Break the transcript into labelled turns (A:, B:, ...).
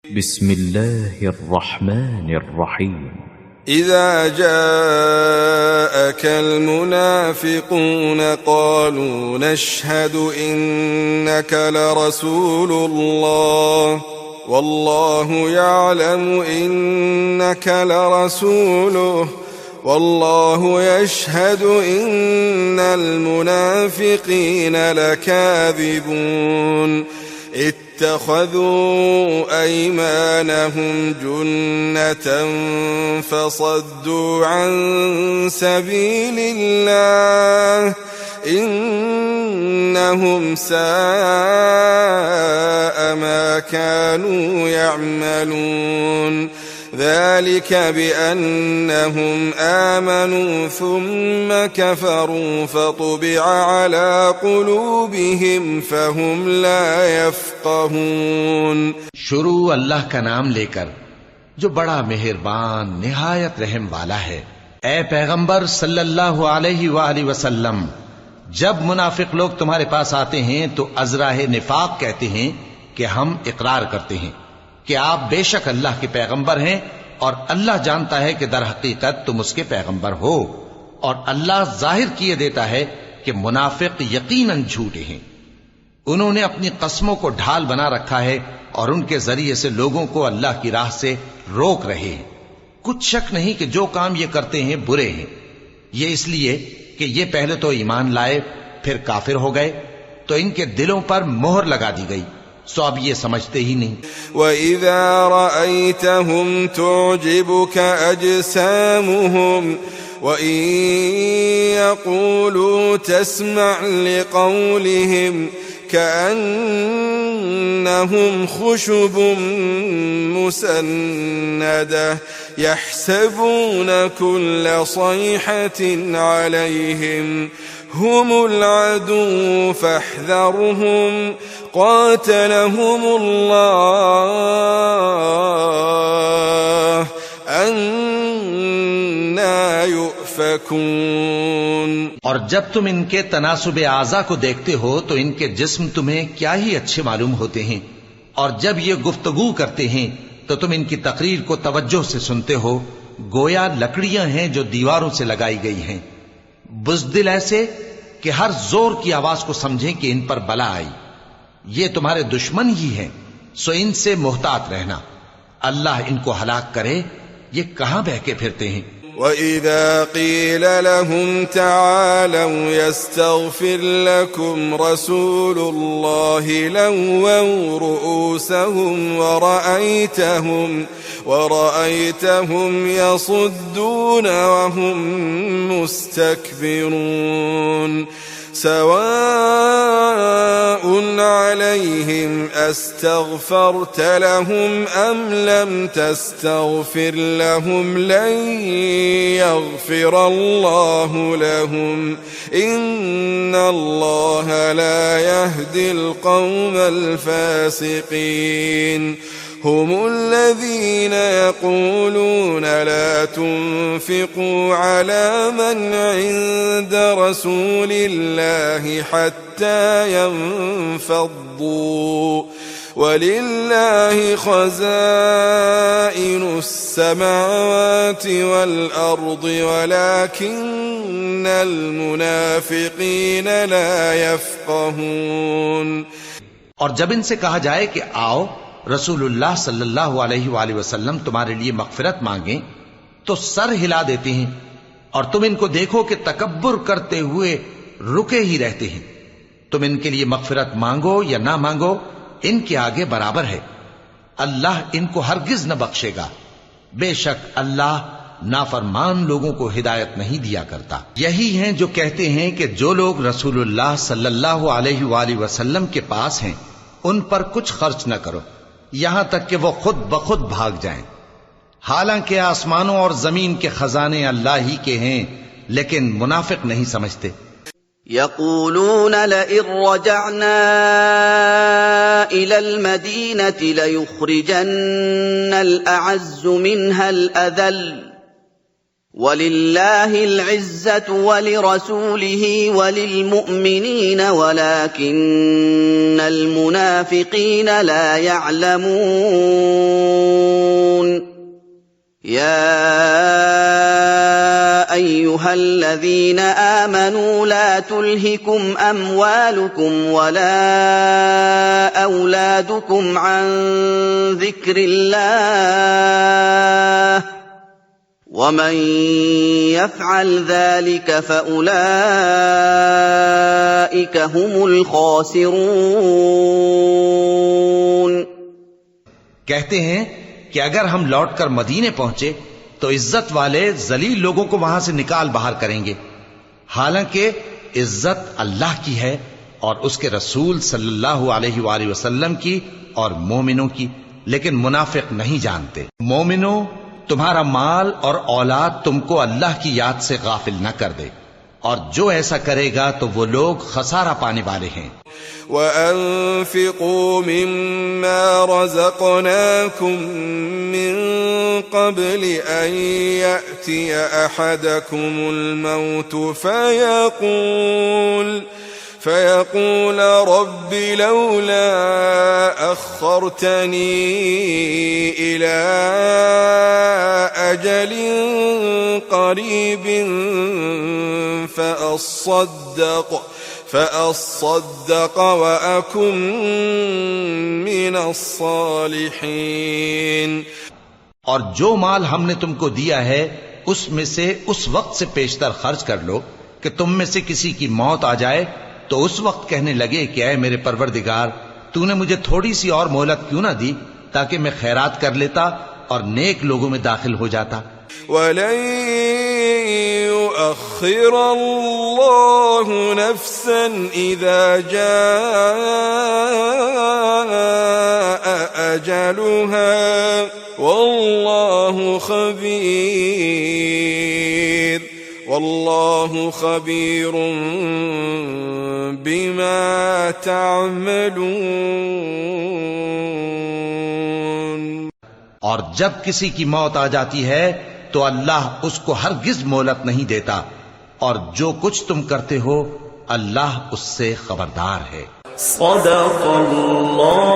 A: بسم الله الرحمن الرحيم.
B: إذا جاءك المنافقون قالوا نشهد إنك لرسول الله والله يعلم إنك لرسوله والله يشهد إن المنافقين لكاذبون اتخذوا أيمانهم جنة فصدوا عن سبيل الله إنهم ساء ما كانوا يعملون ذلك بأنهم آمنوا ثم كفروا فطبع على قلوبهم فهم لا يفقهون.
C: شروع اللہ کا نام لے کر جو بڑا مہربان نہایت رحم والا ہے. اے پیغمبر صلی اللہ علیہ وآلہ وسلم، جب منافق لوگ تمہارے پاس آتے ہیں تو ازراہ نفاق کہتے ہیں کہ ہم اقرار کرتے ہیں کہ آپ بے شک اللہ کے پیغمبر ہیں، اور اللہ جانتا ہے کہ در حقیقت تم اس کے پیغمبر ہو، اور اللہ ظاہر کیے دیتا ہے کہ منافق یقیناً جھوٹے ہیں. انہوں نے اپنی قسموں کو ڈھال بنا رکھا ہے اور ان کے ذریعے سے لوگوں کو اللہ کی راہ سے روک رہے ہیں. کچھ شک نہیں کہ جو کام یہ کرتے ہیں برے ہیں. یہ اس لیے کہ یہ پہلے تو ایمان لائے پھر کافر ہو گئے تو ان کے دلوں پر مہر لگا دی گئی، سو اب یہ سمجھتے ہی نہیں.
B: وَإِذَا رَأَيْتَهُمْ تُعْجِبُكَ أَجْسَامُهُمْ وَإِن يَقُولُوا تَسْمَعْ لِقَوْلِهِمْ كَأَنَّهُمْ خُشُبٌ مُّسَنَّدَةٌ يَحْسَبُونَ كُلَّ صَيْحَةٍ عَلَيْهِمْ هم العدو فاحذرهم قاتلهم الله أنا يؤفكون.
C: اور جب تم ان کے تناسب اعضاء کو دیکھتے ہو تو ان کے جسم تمہیں کیا ہی اچھے معلوم ہوتے ہیں، اور جب یہ گفتگو کرتے ہیں تو تم ان کی تقریر کو توجہ سے سنتے ہو گویا لکڑیاں ہیں جو دیواروں سے لگائی گئی ہیں. بزدل ایسے کہ ہر زور کی آواز کو سمجھیں کہ ان پر بلا آئی. یہ تمہارے دشمن ہی ہیں، سو ان سے محتاط رہنا. اللہ ان کو ہلاک کرے، یہ کہاں بہ کے پھرتے ہیں.
B: وَإِذَا قِيلَ لَهُمْ تَعَالَوْا يَسْتَغْفِرْ لَكُمْ رَسُولُ اللَّهِ لَوَّوْا رُؤُوسَهُمْ وَرَأَيْتَهُمْ يَصُدُّونَ وَهُمْ مُسْتَكْبِرُونَ. سواء عليهم أستغفرت لهم أم لم تستغفر لهم لن يغفر الله لهم إن الله لا يهدي القوم الفاسقين. هم الذين يقولون لا تنفقوا على من عند رسول الله حتى ينفضوا ولله خزائن السماوات والأرض ولكن المنافقين لا يفقهون.
C: اور جب ان سے کہا جائے کہ آؤ رسول اللہ صلی اللہ علیہ وآلہ وسلم تمہارے لیے مغفرت مانگیں تو سر ہلا دیتے ہیں، اور تم ان کو دیکھو کہ تکبر کرتے ہوئے رکے ہی رہتے ہیں. تم ان کے لیے مغفرت مانگو یا نہ مانگو ان کے آگے برابر ہے. اللہ ان کو ہرگز نہ بخشے گا. بے شک اللہ نافرمان لوگوں کو ہدایت نہیں دیا کرتا. یہی ہیں جو کہتے ہیں کہ جو لوگ رسول اللہ صلی اللہ علیہ وآلہ وسلم کے پاس ہیں ان پر کچھ خرچ نہ کرو یہاں تک کہ وہ خود بخود بھاگ جائیں، حالانکہ آسمانوں اور زمین کے خزانے اللہ ہی کے ہیں، لیکن منافق نہیں سمجھتے.
D: يقولون لئن رجعنا إلى المدينة ليخرجن الأعز منها الأذل وَلِلَّهِ الْعِزَّةُ وَلِرَسُولِهِ وَلِلْمُؤْمِنِينَ وَلَكِنَّ الْمُنَافِقِينَ لَا يَعْلَمُونَ. ايها الذين امنوا لا تلهكم اموالكم ولا اولادكم عن ذكر الله ومن يفعل ذلك فاولئك هم الخاسرون۔
C: کہتے ہیں کہ اگر ہم لوٹ کر مدینے پہنچے تو عزت والے ذلیل لوگوں کو وہاں سے نکال باہر کریں گے، حالانکہ عزت اللہ کی ہے اور اس کے رسول صلی اللہ علیہ وآلہ وسلم کی اور مومنوں کی، لیکن منافق نہیں جانتے۔ مومنوں، تمہارا مال اور اولاد تم کو اللہ کی یاد سے غافل نہ کر دے، اور جو ایسا کرے گا تو وہ لوگ خسارہ پانے والے ہیں۔
B: وَأَنفِقُوا مِمَّا رَزَقْنَاكُم مِّن قَبْلِ أَن يَأْتِيَ أَحَدَكُمُ الْمَوْتُ فيقول رب لولا أخرتني إلى أجل قريب فأصدق وأكن من الصالحين۔
C: اور جو مال ہم نے تم کو دیا ہے اس میں سے اس وقت سے پیشتر خرچ کر لو کہ تم میں سے کسی کی موت آ جائے تو اس وقت کہنے لگے کہ اے میرے پروردگار، تو نے مجھے تھوڑی سی اور مہلت کیوں نہ دی تاکہ میں خیرات کر لیتا اور نیک لوگوں میں داخل ہو جاتا۔
B: وَلَن يُؤَخِّرَ اللَّهُ نَفْسًا إِذَا جَاءَ أَجَلُهَا واللہ خبیر بما تعملون۔
C: اور جب کسی کی موت آ جاتی ہے تو اللہ اس کو ہرگز مہلت نہیں دیتا، اور جو کچھ تم کرتے ہو اللہ اس سے خبردار ہے۔
A: صدق اللہ